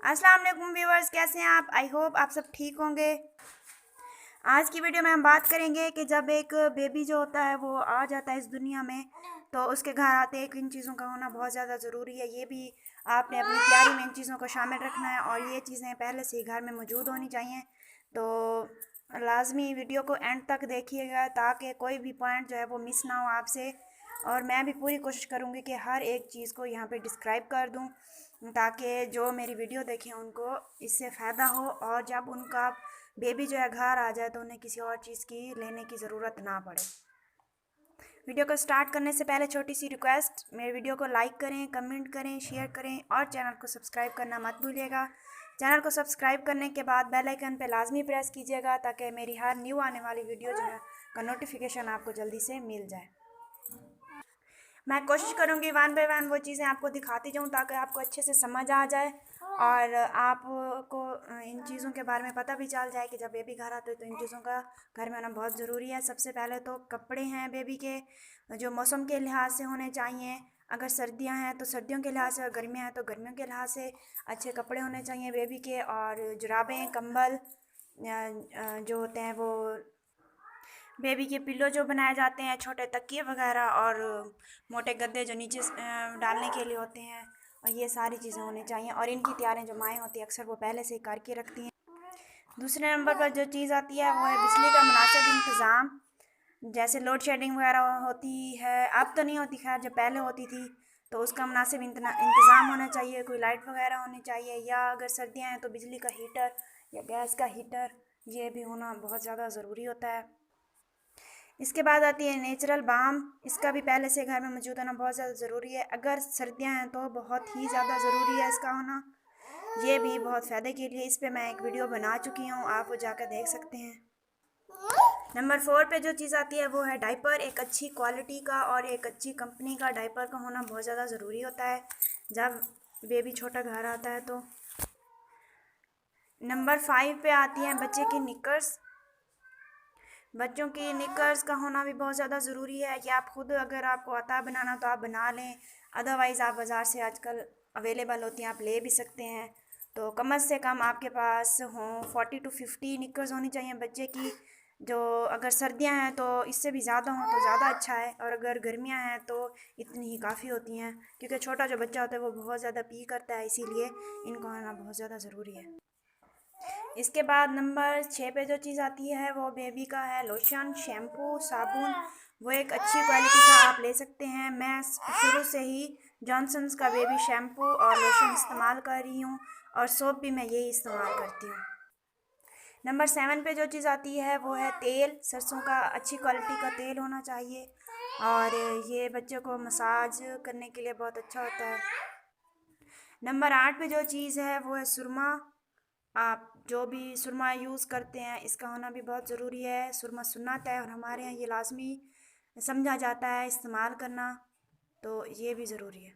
अस्सलाम वालेकुम व्यूअर्स, कैसे हैं आप? आई होप आप सब ठीक होंगे। आज की वीडियो में हम बात करेंगे कि जब एक बेबी जो होता है वो आ जाता है इस दुनिया में, तो उसके घर आते ही इन चीज़ों का होना बहुत ज़्यादा ज़रूरी है। ये भी आपने अपनी तैयारी में इन चीज़ों को शामिल रखना है और ये चीज़ें पहले से ही घर में मौजूद होनी चाहिए। तो लाजमी वीडियो को एंड तक देखिएगा ताकि कोई भी पॉइंट जो है वो मिस ना हो आपसे। और मैं भी पूरी कोशिश करूँगी कि हर एक चीज़ को यहाँ पे डिस्क्राइब कर दूँ ताकि जो मेरी वीडियो देखें उनको इससे फ़ायदा हो, और जब उनका बेबी जो है घर आ जाए तो उन्हें किसी और चीज़ की लेने की ज़रूरत ना पड़े। वीडियो को स्टार्ट करने से पहले छोटी सी रिक्वेस्ट, मेरे वीडियो को लाइक करें, कमेंट करें, शेयर करें और चैनल को सब्सक्राइब करना मत भूलिएगा। चैनल को सब्सक्राइब करने के बाद बेल आइकन पे लाजमी प्रेस कीजिएगा ताकि मेरी हर न्यू आने वाली वीडियो जो है का नोटिफिकेशन आपको जल्दी से मिल जाए। मैं कोशिश करूँगी वन बाय वन वो चीज़ें आपको दिखाती जाऊँ ताकि आपको अच्छे से समझ आ जाए और आपको इन चीज़ों के बारे में पता भी चल जाए कि जब बेबी घर आते तो इन चीज़ों का घर में होना बहुत ज़रूरी है। सबसे पहले तो कपड़े हैं बेबी के, जो मौसम के लिहाज से होने चाहिए। अगर सर्दियां हैं तो सर्दियों के लिहाज से, और गर्मियां हैं तो गर्मियों के लिहाज से अच्छे कपड़े होने चाहिए बेबी के। और जुराबें, कंबल जो होते हैं वो बेबी के पिल्लो जो बनाए जाते हैं, छोटे तकिए वगैरह और मोटे गद्दे जो नीचे डालने के लिए होते हैं, और ये सारी चीज़ें होनी चाहिए। और इनकी तैयारियां जो माएँ होती हैं अक्सर वो पहले से ही करके रखती हैं। दूसरे नंबर पर जो चीज़ आती है वो है बिजली का मुनासिब इंतज़ाम। जैसे लोड शेडिंग वगैरह होती है, अब तो नहीं होती खैर, जब पहले होती थी तो उसका मुनासिब इंतज़ाम होना चाहिए। कोई लाइट वगैरह होनी चाहिए, या अगर सर्दियाँ हैं तो बिजली का हीटर या गैस का हीटर, ये भी होना बहुत ज़्यादा ज़रूरी होता है। इसके बाद आती है नेचुरल बाम। इसका भी पहले से घर में मौजूद होना बहुत ज़्यादा ज़रूरी है। अगर सर्दियाँ हैं तो बहुत ही ज़्यादा ज़रूरी है इसका होना, ये भी बहुत फ़ायदे के लिए। इस पे मैं एक वीडियो बना चुकी हूँ, आप वो जाकर देख सकते हैं। नंबर 4 पे जो चीज़ आती है वो है डाइपर। एक अच्छी क्वालिटी का और एक अच्छी कंपनी का डाइपर का होना बहुत ज़्यादा ज़रूरी होता है जब बेबी छोटा घर आता है तो। नंबर 5 पे आती हैं बच्चे की निकर्स। बच्चों की निकर्स का होना भी बहुत ज़्यादा ज़रूरी है कि आप खुद, अगर आपको आता है बनाना तो आप बना लें, अदरवाइज़ आप बाज़ार से आजकल अवेलेबल होती हैं, आप ले भी सकते हैं। तो कम से कम आपके पास हों 40 to 50 निकर्स होनी चाहिए बच्चे की। जो अगर सर्दियां हैं तो इससे भी ज़्यादा हों तो ज़्यादा अच्छा है, और अगर गर्मियां हैं तो इतनी ही काफ़ी होती हैं, क्योंकि छोटा जो बच्चा होता है वो बहुत ज़्यादा पी करता है, इसीलिए इनको होना बहुत ज़्यादा ज़रूरी है। इसके बाद नंबर 6 पे जो चीज़ आती है वो बेबी का है लोशन, शैम्पू, साबुन। वो एक अच्छी क्वालिटी का आप ले सकते हैं। मैं शुरू से ही जॉनसन्स का बेबी शैम्पू और लोशन इस्तेमाल कर रही हूँ, और सोप भी मैं यही इस्तेमाल करती हूँ। नंबर 7 पे जो चीज़ आती है वो है तेल। सरसों का अच्छी क्वालिटी का तेल होना चाहिए, और ये बच्चों को मसाज करने के लिए बहुत अच्छा होता है। नंबर 8 पे जो चीज़ है वो है सुरमा। आप जो भी सुरमा यूज़ करते हैं इसका होना भी बहुत ज़रूरी है। सुरमा सुन्नत है और हमारे यहाँ ये लाजमी समझा जाता है इस्तेमाल करना, तो ये भी ज़रूरी है।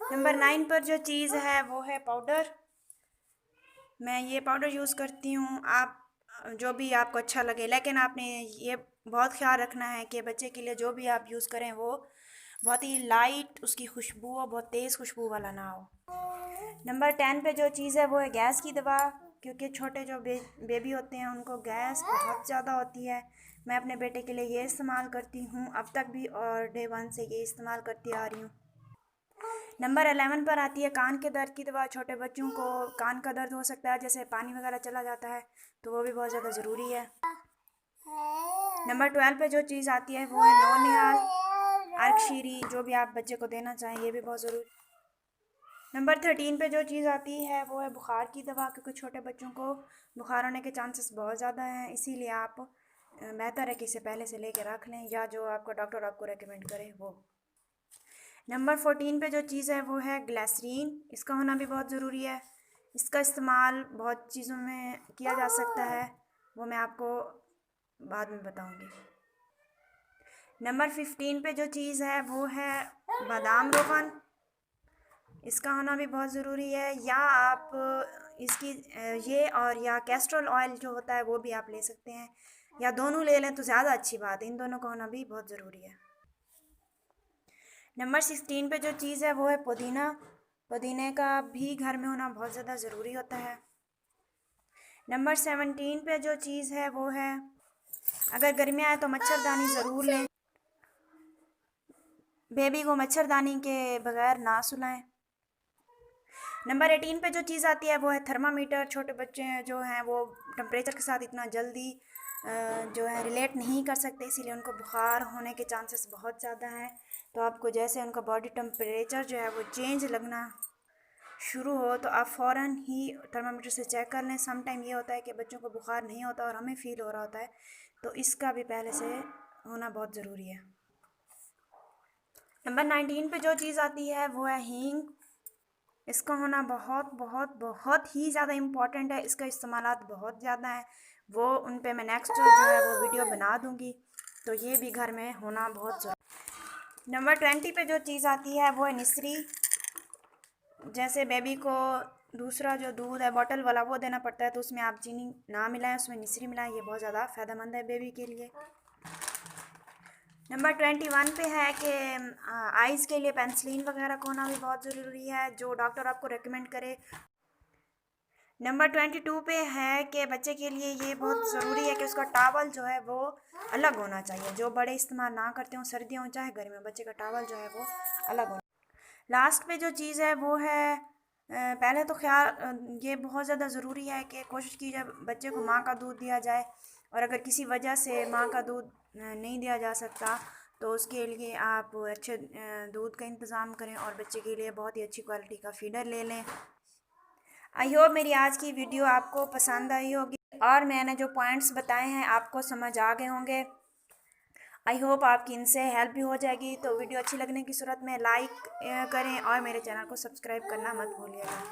नंबर 9 पर जो चीज़ है वो है पाउडर। मैं ये पाउडर यूज़ करती हूँ, आप जो भी आपको अच्छा लगे, लेकिन आपने ये बहुत ख्याल रखना है कि बच्चे के लिए जो भी आप यूज़ करें वो बहुत ही लाइट उसकी खुशबू हो, बहुत तेज़ खुशबू वाला ना हो। नंबर 10 पे जो चीज़ है वो है गैस की दवा, क्योंकि छोटे जो बेबी होते हैं उनको गैस बहुत ज़्यादा होती है। मैं अपने बेटे के लिए ये इस्तेमाल करती हूँ अब तक भी, और डे 1 से ये इस्तेमाल करती आ रही हूँ। नंबर 11 पर आती है कान के दर्द की दवा। छोटे बच्चों को कान का दर्द हो सकता है, जैसे पानी वगैरह चला जाता है, तो वो भी बहुत ज़्यादा ज़रूरी है। नंबर 12 पे जो चीज़ आती है वो है नोनियाल, अर्कशीरी, जो भी आप बच्चे को देना चाहें, ये भी बहुत ज़रूरी। नंबर 13 पे जो चीज़ आती है वो है बुखार की दवा, क्योंकि छोटे बच्चों को बुखार होने के चांसेस बहुत ज़्यादा हैं, इसीलिए आप बेहतर है कि इसे पहले से लेके रख लें, या जो आपका डॉक्टर आपको रेकमेंड करे वो। नंबर 14 पे जो चीज़ है वो है ग्लिसरीन। इसका होना भी बहुत ज़रूरी है। इसका इस्तेमाल बहुत चीज़ों में किया जा सकता है, वो मैं आपको बाद में बताऊंगी। नंबर 15 पे जो चीज़ है वो है बादाम रोगन। इसका होना भी बहुत ज़रूरी है, या आप इसकी ये और या कैस्ट्रोल ऑयल जो होता है वो भी आप ले सकते हैं, या दोनों ले लें तो ज़्यादा अच्छी बात है। इन दोनों का होना भी बहुत ज़रूरी है। नंबर 16 पे जो चीज़ है वो है पुदीना। पुदीने का भी घर में होना बहुत ज़्यादा ज़रूरी होता है। नंबर 17 पे जो चीज़ है वो है, अगर गर्मियाँ आए तो मच्छरदानी ज़रूर लें। बेबी को मच्छरदानी के बगैर ना सुलाएं। नंबर 18 पे जो चीज़ आती है वो है थर्मामीटर। छोटे बच्चे जो हैं वो टेम्परेचर के साथ इतना जल्दी जो है रिलेट नहीं कर सकते, इसीलिए उनको बुखार होने के चांसेस बहुत ज़्यादा हैं। तो आपको जैसे उनका बॉडी टेम्परेचर जो है वो चेंज लगना शुरू हो तो आप फ़ौरन ही थर्मामीटर से चेक कर लें। सम टाइम ये होता है कि बच्चों को बुखार नहीं होता और हमें फ़ील हो रहा होता है, तो इसका भी पहले से होना बहुत ज़रूरी है। नंबर 19 पे जो चीज़ आती है वो है हींग। इसका होना बहुत बहुत बहुत ही ज़्यादा इम्पॉर्टेंट है। इसका इस्तेमालात बहुत ज़्यादा है, वो उन पे मैं नेक्स्ट जो है वो वीडियो बना दूँगी, तो ये भी घर में होना बहुत ज़रूरी। नंबर 20 पे जो चीज़ आती है वो है निसरी। जैसे बेबी को दूसरा जो दूध है बॉटल वाला वो देना पड़ता है, तो उसमें आप चीनी ना मिलाएं, उसमें निसरी मिलाएं, ये बहुत ज़्यादा फ़ायदेमंद है बेबी के लिए। नंबर 21 पे है कि आइज़ के लिए पेंसिलिन वगैरह का होना भी बहुत ज़रूरी है, जो डॉक्टर आपको रेकमेंड करे। नंबर 22 पे है कि बच्चे के लिए ये बहुत ज़रूरी है कि उसका टावल जो है वो अलग होना चाहिए, जो बड़े इस्तेमाल ना करते हों, सर्दियों चाहे गर्मी में, बच्चे का टावल जो है वो अलग होना। लास्ट पे जो चीज़ है वो है पहले तो ख्याल ये बहुत ज़्यादा ज़रूरी है कि कोशिश की जाए बच्चे को माँ का दूध दिया जाए, और अगर किसी वजह से माँ का दूध नहीं दिया जा सकता तो उसके लिए आप अच्छे दूध का इंतज़ाम करें और बच्चे के लिए बहुत ही अच्छी क्वालिटी का फीडर ले लें। आई होप मेरी आज की वीडियो आपको पसंद आई होगी और मैंने जो पॉइंट्स बताए हैं आपको समझ आ गए होंगे। आई होप आपकी इनसे हेल्प भी हो जाएगी। तो वीडियो अच्छी लगने की सूरत में लाइक करें और मेरे चैनल को सब्सक्राइब करना मत भूलिएगा।